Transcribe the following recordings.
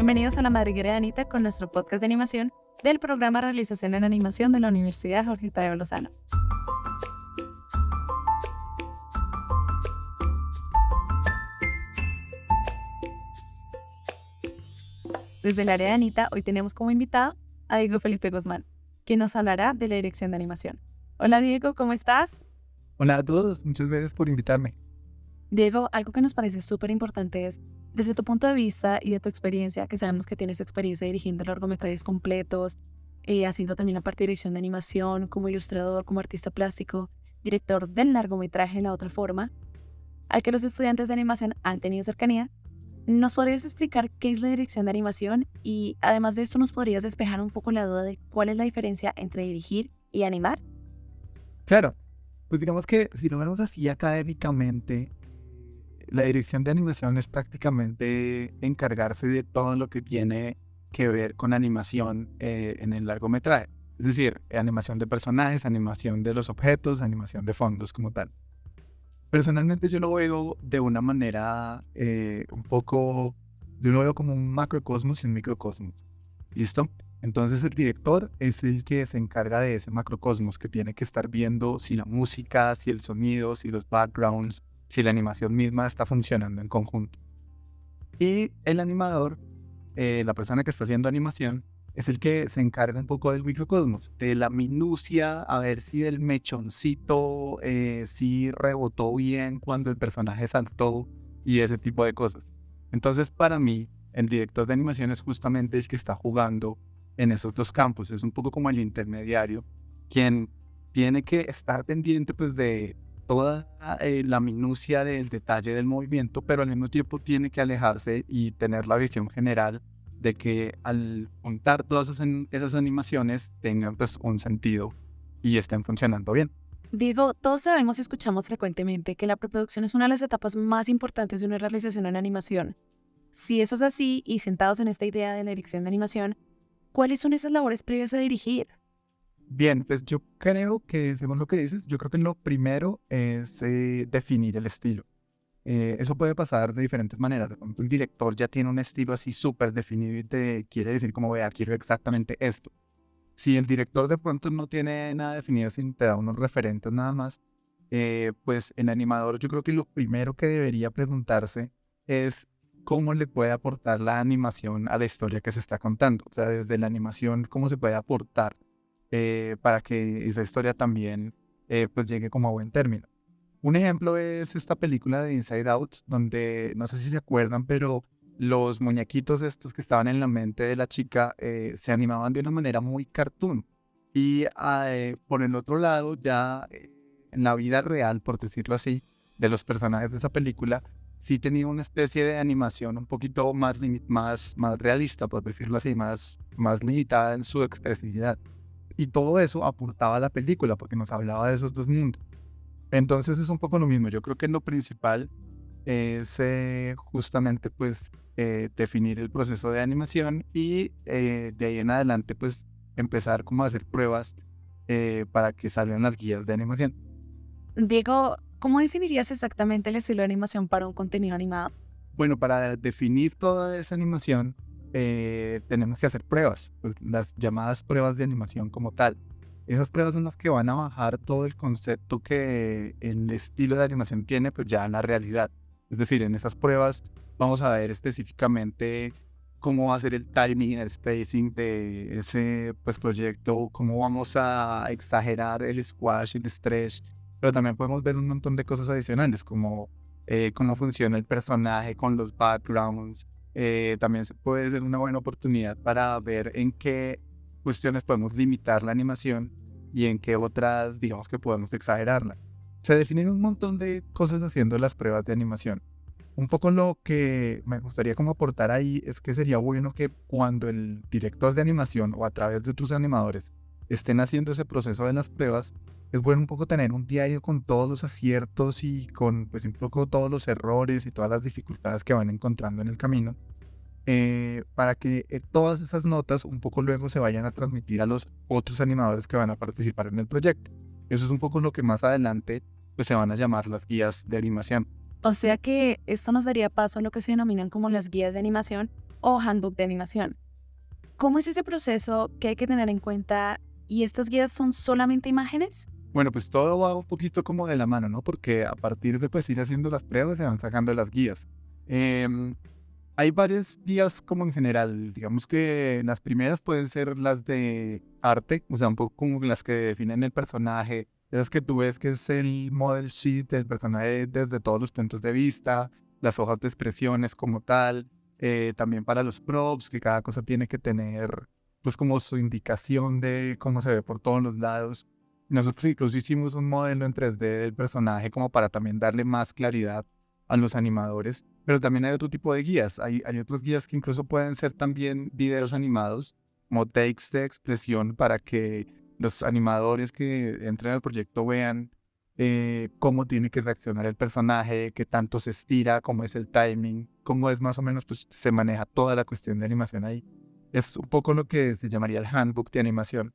Bienvenidos a La Madriguera de Anita con nuestro podcast de animación del programa Realización en Animación de la Universidad Jorge Tadeo Lozano. Desde el área de Anita, hoy tenemos como invitado a Diego Felipe Guzmán, quien nos hablará de la dirección de animación. Hola Diego, ¿cómo estás? Hola a todos, muchas gracias por invitarme. Diego, algo que nos parece súper importante es, desde tu punto de vista y de tu experiencia, que sabemos que tienes experiencia dirigiendo largometrajes completos, haciendo también la parte de dirección de animación, como ilustrador, como artista plástico, director del largometraje La Otra Forma, al que los estudiantes de animación han tenido cercanía. ¿Nos podrías explicar qué es la dirección de animación? Y además de esto, ¿nos podrías despejar un poco la duda de cuál es la diferencia entre dirigir y animar? Claro, pues digamos que si lo vemos así académicamente, la dirección de animación es prácticamente encargarse de todo lo que tiene que ver con animación en el largometraje. Es decir, animación de personajes, animación de los objetos, animación de fondos como tal. Personalmente yo lo veo de una manera yo lo veo como un macrocosmos y un microcosmos. ¿Listo? Entonces el director es el que se encarga de ese macrocosmos, que tiene que estar viendo si la música, si el sonido, si los backgrounds, si la animación misma está funcionando en conjunto. Y el animador, la persona que está haciendo animación, es el que se encarga un poco del microcosmos, de la minucia, a ver si el mechoncito si rebotó bien cuando el personaje saltó y ese tipo de cosas. Entonces, para mí, el director de animación es justamente el que está jugando en esos dos campos. Es un poco como el intermediario, quien tiene que estar pendiente pues de toda la minucia del detalle del movimiento, pero al mismo tiempo tiene que alejarse y tener la visión general de que al juntar todas esas animaciones tengan pues un sentido y estén funcionando bien. Diego, todos sabemos y escuchamos frecuentemente que la preproducción es una de las etapas más importantes de una realización en animación. Si eso es así, y sentados en esta idea de la dirección de animación, ¿cuáles son esas labores previas a dirigir? Bien, pues yo creo que, según lo que dices, yo creo que lo primero es definir el estilo. Eso puede pasar de diferentes maneras. De pronto el director ya tiene un estilo así súper definido y te quiere decir como, vea, quiero exactamente esto. Si el director de pronto no tiene nada definido, sino te da unos referentes nada más, pues el animador yo creo que lo primero que debería preguntarse es cómo le puede aportar la animación a la historia que se está contando. O sea, desde la animación, cómo se puede aportar para que esa historia también pues llegue como a buen término. Un ejemplo es esta película de Inside Out, donde no sé si se acuerdan, pero los muñequitos estos que estaban en la mente de la chica se animaban de una manera muy cartoon. Y por el otro lado, ya en la vida real, por decirlo así, de los personajes de esa película, sí tenía una especie de animación un poquito más realista, por decirlo así, más limitada en su expresividad. Y todo eso aportaba a la película, porque nos hablaba de esos dos mundos. Entonces es un poco lo mismo. Yo creo que lo principal es justamente pues definir el proceso de animación y de ahí en adelante pues empezar como a hacer pruebas para que salgan las guías de animación. Diego, ¿cómo definirías exactamente el estilo de animación para un contenido animado? Bueno, para definir toda esa animación tenemos que hacer pruebas, pues, las llamadas pruebas de animación como tal. Esas pruebas son las que van a bajar todo el concepto que el estilo de animación tiene, pues ya en la realidad. Es decir, en esas pruebas vamos a ver específicamente cómo va a ser el timing, el spacing de ese pues, proyecto, cómo vamos a exagerar el squash, el stretch, pero también podemos ver un montón de cosas adicionales, como cómo funciona el personaje con los backgrounds. También se puede ser una buena oportunidad para ver en qué cuestiones podemos limitar la animación y en qué otras, digamos que podemos exagerarla. Se definen un montón de cosas haciendo las pruebas de animación. Un poco lo que me gustaría como aportar ahí es que sería bueno que cuando el director de animación o a través de otros animadores estén haciendo ese proceso de las pruebas, es bueno un poco tener un diario con todos los aciertos y con pues un poco todos los errores y todas las dificultades que van encontrando en el camino, para que todas esas notas un poco luego se vayan a transmitir a los otros animadores que van a participar en el proyecto. Eso es un poco lo que más adelante pues se van a llamar las guías de animación. O sea que esto nos daría paso a lo que se denominan como las guías de animación, o handbook de animación. ¿Cómo es ese proceso que hay que tener en cuenta? ¿Y estas guías son solamente imágenes? Bueno, pues todo va un poquito como de la mano, ¿no? Porque a partir de pues ir haciendo las pruebas se van sacando las guías. Em, Hay varias guías como en general. Digamos que las primeras pueden ser las de arte, o sea, un poco como las que definen el personaje, esas que tú ves que es el model sheet del personaje desde todos los puntos de vista, las hojas de expresiones como tal, también para los props, que cada cosa tiene que tener pues como su indicación de cómo se ve por todos los lados. Nosotros incluso hicimos un modelo en 3D del personaje como para también darle más claridad a los animadores, pero también hay otro tipo de guías. Hay otras guías que incluso pueden ser también videos animados, como takes de expresión para que los animadores que entren al proyecto vean cómo tiene que reaccionar el personaje, qué tanto se estira, cómo es el timing, cómo es más o menos, pues se maneja toda la cuestión de animación ahí. Es un poco lo que se llamaría el handbook de animación.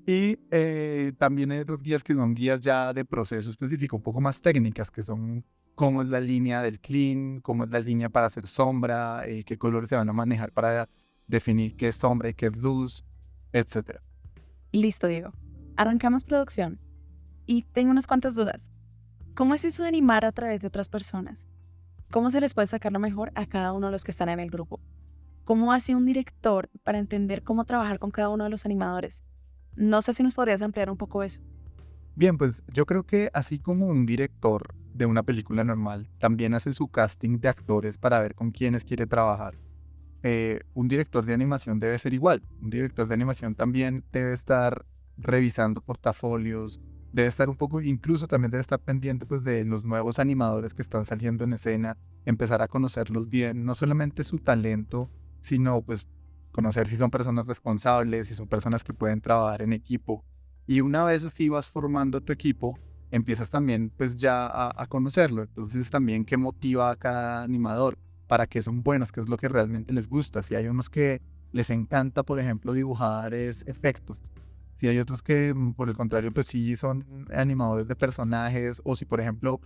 Y también hay otras guías que son guías ya de proceso específico, un poco más técnicas, que son cómo es la línea del clean, cómo es la línea para hacer sombra, qué colores se van a manejar para definir qué es sombra y qué es luz, etcétera. Listo, Diego. Arrancamos producción. Y tengo unas cuantas dudas. ¿Cómo es eso de animar a través de otras personas? ¿Cómo se les puede sacar lo mejor a cada uno de los que están en el grupo? ¿Cómo hace un director para entender cómo trabajar con cada uno de los animadores? No sé si nos podrías ampliar un poco eso. Bien, pues yo creo que así como un director de una película normal también hace su casting de actores para ver con quiénes quiere trabajar, un director de animación debe ser igual. Un director de animación también debe estar revisando portafolios, debe estar un poco, incluso también debe estar pendiente pues, de los nuevos animadores que están saliendo en escena, empezar a conocerlos bien, no solamente su talento, sino pues conocer si son personas responsables, si son personas que pueden trabajar en equipo. Y una vez así vas formando tu equipo, empiezas también pues ya a conocerlo. Entonces también qué motiva a cada animador, para qué son buenos, qué es lo que realmente les gusta. Si hay unos que les encanta, por ejemplo, dibujar efectos. Si hay otros que, por el contrario, pues sí son animadores de personajes. O si, por ejemplo,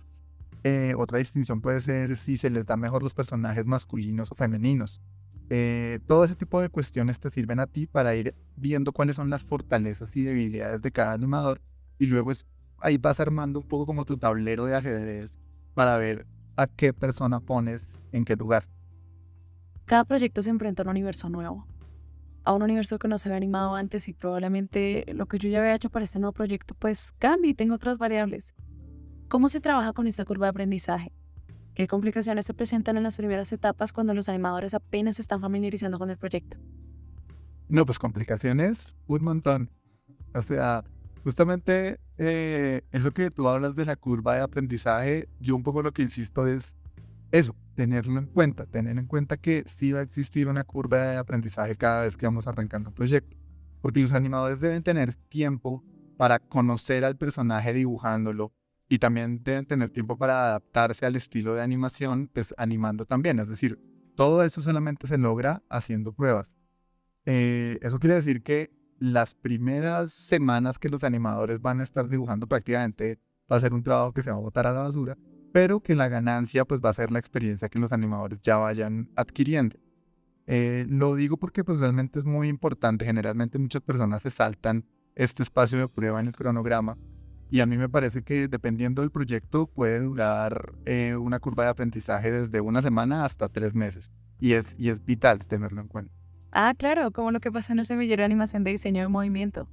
otra distinción puede ser si se les da mejor los personajes masculinos o femeninos. Todo ese tipo de cuestiones te sirven a ti para ir viendo cuáles son las fortalezas y debilidades de cada animador. Y luego ahí vas armando un poco como tu tablero de ajedrez para ver a qué persona pones en qué lugar. Cada proyecto se enfrenta a un universo nuevo, a un universo que no se había animado antes y probablemente lo que yo ya había hecho para este nuevo proyecto pues cambie y tenga otras variables. ¿Cómo se trabaja con esta curva de aprendizaje? ¿Qué complicaciones se presentan en las primeras etapas cuando los animadores apenas se están familiarizando con el proyecto? No, pues complicaciones, un montón. O sea, justamente eso que tú hablas de la curva de aprendizaje, yo un poco lo que insisto es eso, tenerlo en cuenta, tener en cuenta que sí va a existir una curva de aprendizaje cada vez que vamos arrancando un proyecto. Porque los animadores deben tener tiempo para conocer al personaje dibujándolo y también deben tener tiempo para adaptarse al estilo de animación, pues animando también. Es decir, todo eso solamente se logra haciendo pruebas. Eso quiere decir que las primeras semanas que los animadores van a estar dibujando prácticamente va a ser un trabajo que se va a botar a la basura, pero que la ganancia pues va a ser la experiencia que los animadores ya vayan adquiriendo. Lo digo porque pues realmente es muy importante. Generalmente muchas personas se saltan este espacio de prueba en el cronograma y a mí me parece que dependiendo del proyecto puede durar una curva de aprendizaje desde una semana hasta 3 meses y es vital tenerlo en cuenta. Ah, claro, como lo que pasa en el semillero de animación de diseño de movimiento.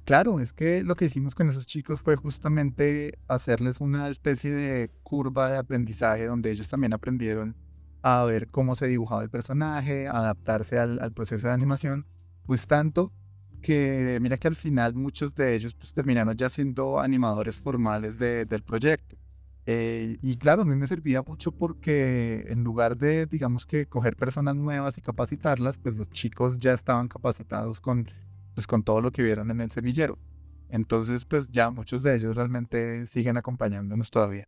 Claro, es que lo que hicimos con esos chicos fue justamente hacerles una especie de curva de aprendizaje donde ellos también aprendieron a ver cómo se dibujaba el personaje, a adaptarse al proceso de animación, pues tanto que mira que al final muchos de ellos pues terminaron ya siendo animadores formales del proyecto. Y claro, a mí me servía mucho porque en lugar de, digamos que coger personas nuevas y capacitarlas, pues los chicos ya estaban capacitados con todo lo que vieron en el semillero. Entonces, pues ya muchos de ellos realmente siguen acompañándonos todavía.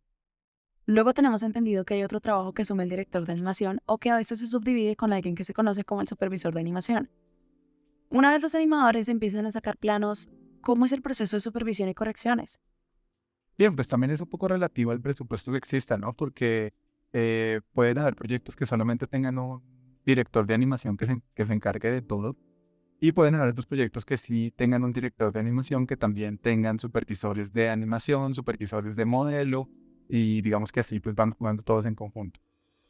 Luego tenemos entendido que hay otro trabajo que asume el director de animación o que a veces se subdivide con alguien que se conoce como el supervisor de animación. Una vez los animadores empiezan a sacar planos, ¿cómo es el proceso de supervisión y correcciones? Bien, pues también es un poco relativo al presupuesto que exista, ¿no? Porque pueden haber proyectos que solamente tengan un director de animación que se encargue de todo. Y pueden haber otros proyectos que sí tengan un director de animación, que también tengan supervisores de animación, supervisores de modelo, y digamos que así pues van jugando todos en conjunto.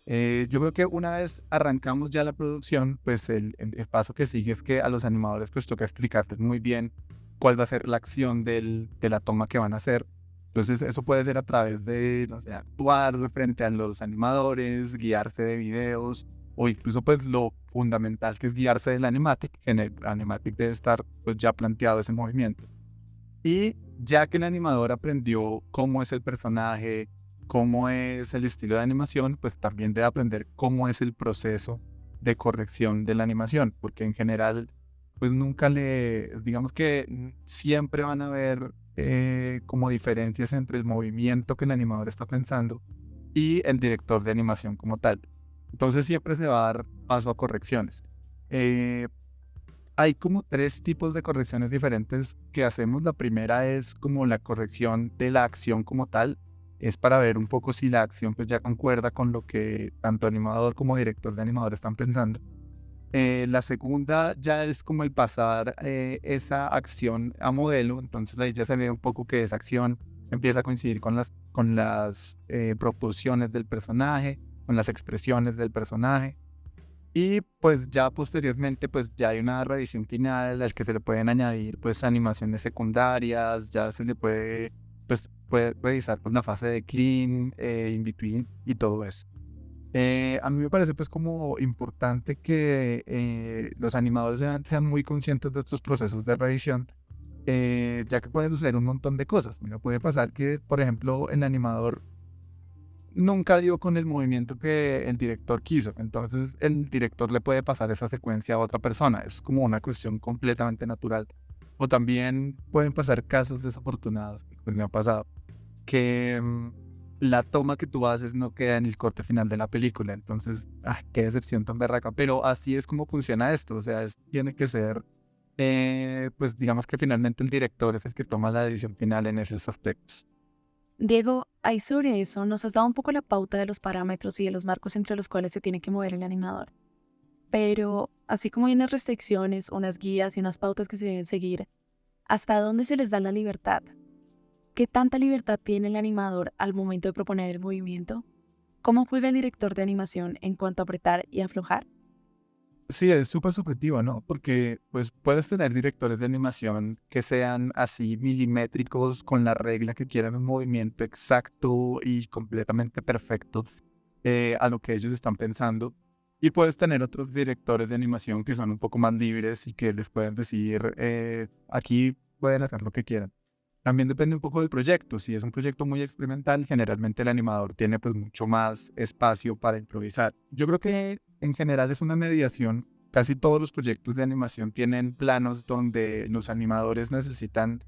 Yo creo que una vez arrancamos ya la producción, pues el paso que sigue es que a los animadores pues toca explicarles muy bien cuál va a ser la acción de la toma que van a hacer. Entonces eso puede ser a través de, no sé, actuar frente a los animadores, guiarse de videos, o incluso pues lo fundamental que es guiarse del animatic, que en el animatic debe estar pues ya planteado ese movimiento. Y ya que el animador aprendió cómo es el personaje, cómo es el estilo de animación, pues también debe aprender cómo es el proceso de corrección de la animación, porque en general, pues nunca digamos que siempre van a haber como diferencias entre el movimiento que el animador está pensando y el director de animación como tal. Entonces siempre se va a dar paso a correcciones. Eh, Hay como tres tipos de correcciones diferentes que hacemos. La primera es como la corrección de la acción como tal. Es para ver un poco si la acción pues ya concuerda con lo que tanto animador como director de animador están pensando. La segunda ya es como el pasar esa acción a modelo. Entonces ahí ya se ve un poco que esa acción empieza a coincidir con las proporciones del personaje, con las expresiones del personaje. Y pues ya posteriormente pues ya hay una revisión final al que se le pueden añadir pues animaciones secundarias, ya se le puede revisar pues la fase de clean, in between y todo eso. A mí me parece pues como importante que los animadores sean muy conscientes de estos procesos de revisión, ya que puede suceder un montón de cosas. Mira, puede pasar que, por ejemplo, el animador nunca dio con el movimiento que el director quiso. Entonces el director le puede pasar esa secuencia a otra persona. Es como una cuestión completamente natural. O también pueden pasar casos desafortunados, pues me ha pasado, que la toma que tú haces no queda en el corte final de la película. Entonces, qué decepción tan berraca. Pero así es como funciona esto. O sea, tiene que ser, pues digamos que finalmente el director es el que toma la decisión final en esos aspectos. Diego, ahí sobre eso nos has dado un poco la pauta de los parámetros y de los marcos entre los cuales se tiene que mover el animador. Pero, así como hay unas restricciones, unas guías y unas pautas que se deben seguir, ¿hasta dónde se les da la libertad? ¿Qué tanta libertad tiene el animador al momento de proponer el movimiento? ¿Cómo juega el director de animación en cuanto a apretar y aflojar? Sí, es súper subjetivo, ¿no? Porque pues puedes tener directores de animación que sean así milimétricos con la regla que quieran un movimiento exacto y completamente perfecto a lo que ellos están pensando. Y puedes tener otros directores de animación que son un poco más libres y que les pueden decir, aquí pueden hacer lo que quieran. También depende un poco del proyecto. Si es un proyecto muy experimental, generalmente el animador tiene pues mucho más espacio para improvisar. Yo creo que en general es una mediación. Casi todos los proyectos de animación tienen planos donde los animadores necesitan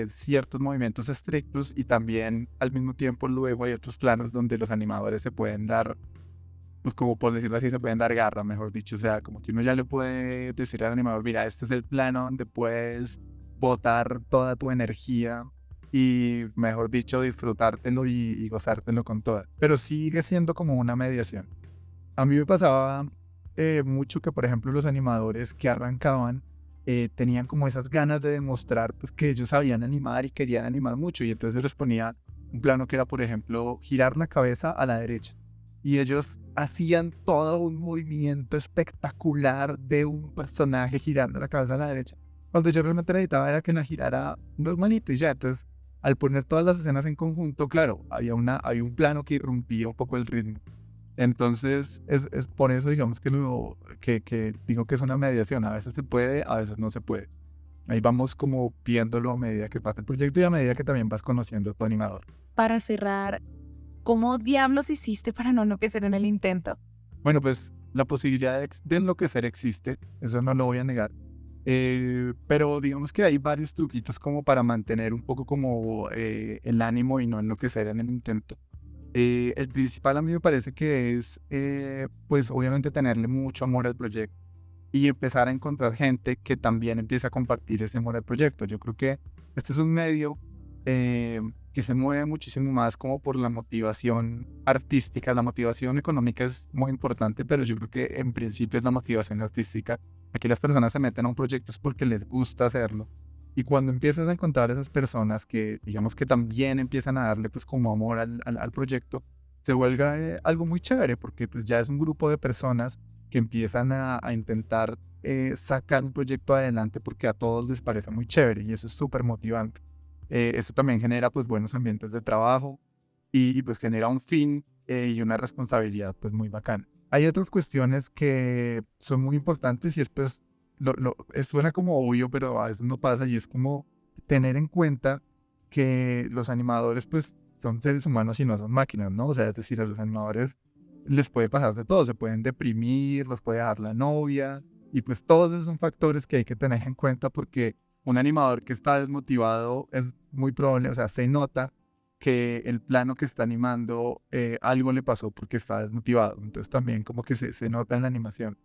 ciertos movimientos estrictos, y también al mismo tiempo luego hay otros planos donde los animadores se pueden dar, pues como por decirlo así, se pueden dar garra, mejor dicho. O sea, como que uno ya le puede decir al animador, mira, este es el plano donde puedes botar toda tu energía y, mejor dicho, disfrutártelo y gozártelo con toda. Pero sigue siendo como una mediación. A mí me pasaba mucho que, por ejemplo, los animadores que arrancaban tenían como esas ganas de demostrar pues, que ellos sabían animar y querían animar mucho. Y entonces les ponía un plano que era, por ejemplo, girar la cabeza a la derecha. Y ellos hacían todo un movimiento espectacular de un personaje girando la cabeza a la derecha, cuando yo realmente necesitaba era que la girara normalito y ya. Entonces, al poner todas las escenas en conjunto, claro, había un plano que irrumpía un poco el ritmo. Entonces, es por eso, digamos, que digo que es una mediación. A veces se puede, a veces no se puede. Ahí vamos como viéndolo a medida que pasa el proyecto y a medida que también vas conociendo a tu animador. Para cerrar, ¿cómo diablos hiciste para no enloquecer en el intento? Bueno, pues la posibilidad de enloquecer existe, eso no lo voy a negar. Pero digamos que hay varios truquitos como para mantener un poco como el ánimo y no enloquecer en el intento. El principal a mí me parece que es, pues obviamente tenerle mucho amor al proyecto y empezar a encontrar gente que también empiece a compartir ese amor al proyecto. Yo creo que este es un medio que que se mueve muchísimo más como por la motivación artística. La motivación económica es muy importante, pero yo creo que en principio es la motivación artística. Aquí las personas se meten a un proyecto es porque les gusta hacerlo. Y cuando empiezas a encontrar esas personas que, digamos que también empiezan a darle pues como amor al proyecto, se vuelve algo muy chévere, porque pues ya es un grupo de personas que empiezan a intentar sacar un proyecto adelante porque a todos les parece muy chévere y eso es súper motivante. Esto también genera pues buenos ambientes de trabajo y pues genera un fin y una responsabilidad pues muy bacana. Hay otras cuestiones que son muy importantes y es pues, suena como obvio, pero a veces no pasa y es como tener en cuenta que los animadores pues son seres humanos y no son máquinas, ¿no? O sea, es decir, a los animadores les puede pasar de todo, se pueden deprimir, los puede dejar la novia y pues todos esos son factores que hay que tener en cuenta porque un animador que está desmotivado es muy probable, o sea, se nota que el plano que está animando algo le pasó porque está desmotivado, entonces también como que se nota en la animación.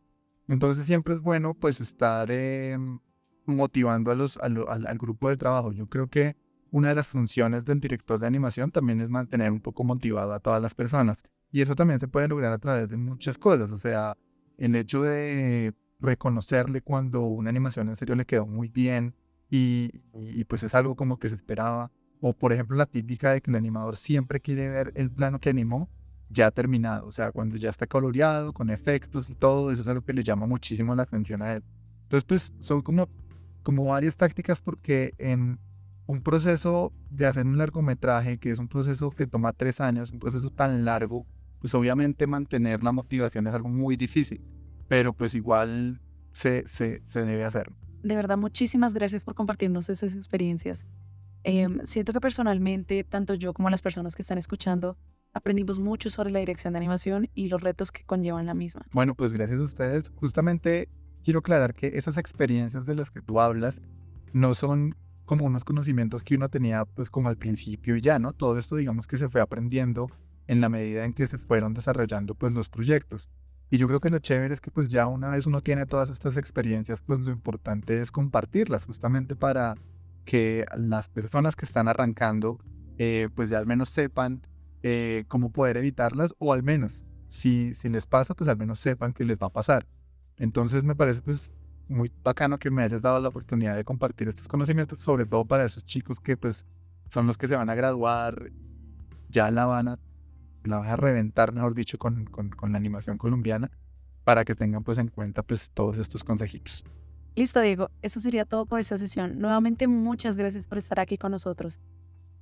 Entonces siempre es bueno pues estar motivando al grupo de trabajo. Yo creo que una de las funciones del director de animación también es mantener un poco motivado a todas las personas. Y eso también se puede lograr a través de muchas cosas. O sea, el hecho de reconocerle cuando una animación en serio le quedó muy bien y pues es algo como que se esperaba. O por ejemplo la típica de que el animador siempre quiere ver el plano que animó ya terminado. O sea, cuando ya está coloreado, con efectos y todo, eso es algo que le llama muchísimo la atención a él. Entonces pues son como varias tácticas porque en un proceso de hacer un largometraje, que es un proceso que toma 3 años, un proceso tan largo, pues obviamente mantener la motivación es algo muy difícil, pero pues igual se debe hacer. De verdad, muchísimas gracias por compartirnos esas experiencias. Siento que personalmente, tanto yo como las personas que están escuchando, aprendimos mucho sobre la dirección de animación y los retos que conllevan la misma. Bueno, pues gracias a ustedes. Justamente quiero aclarar que esas experiencias de las que tú hablas no son como unos conocimientos que uno tenía pues como al principio y ya, ¿no? Todo esto digamos que se fue aprendiendo en la medida en que se fueron desarrollando pues los proyectos. Y yo creo que lo chévere es que pues ya una vez uno tiene todas estas experiencias, pues lo importante es compartirlas justamente para que las personas que están arrancando pues ya al menos sepan cómo poder evitarlas o al menos si les pasa pues al menos sepan que les va a pasar. Entonces me parece pues muy bacano que me hayas dado la oportunidad de compartir estos conocimientos, sobre todo para esos chicos que pues son los que se van a graduar, ya la van a reventar, mejor dicho, con la animación colombiana, para que tengan pues en cuenta pues todos estos consejitos. Listo, Diego, eso sería todo por esta sesión. Nuevamente, muchas gracias por estar aquí con nosotros.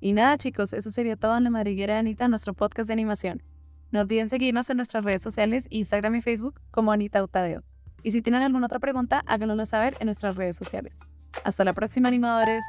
Y nada, chicos, eso sería todo en La Madriguera de Anita, nuestro podcast de animación. No olviden seguirnos en nuestras redes sociales, Instagram y Facebook, como Anita Utadeo. Y si tienen alguna otra pregunta, háganoslo saber en nuestras redes sociales. Hasta la próxima, animadores.